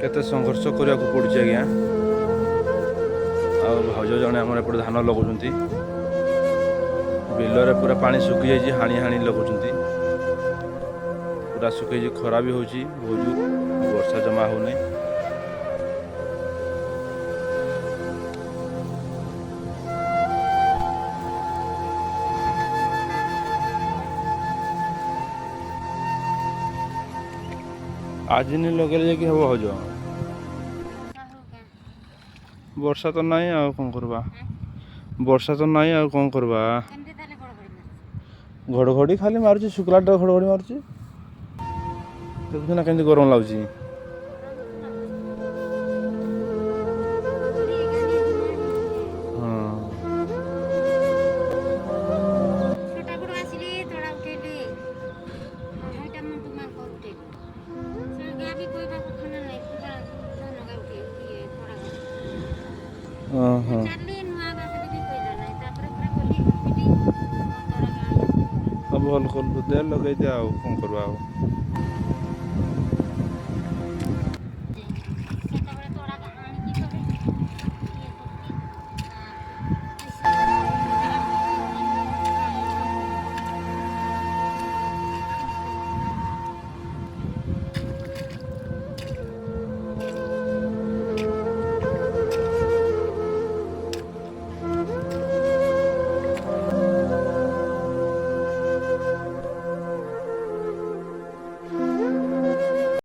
केते संघर्ष करने को पड़ुଛି आज्ञा आ भाउज जने हमर एपटे धान लगौଛନ୍ତି बिलरे पूरा पानी सुखी जाइए हाणी हाणी लगौଛନ୍ତି पूरा सुखी खरा भी होची बहुत वर्षा जमा होने आज नहीं लगे जाकि हम भाउज वर्षा तो नहीं आ कौन करवा वर्षा तो नहीं आ कौन करवा घड़घड़ी खाली मारुची शुक्ला घड़घड़ी मारुची देखु ना केमती गरम लाଗୁଛି भल कर दे लगे दे कौन करवा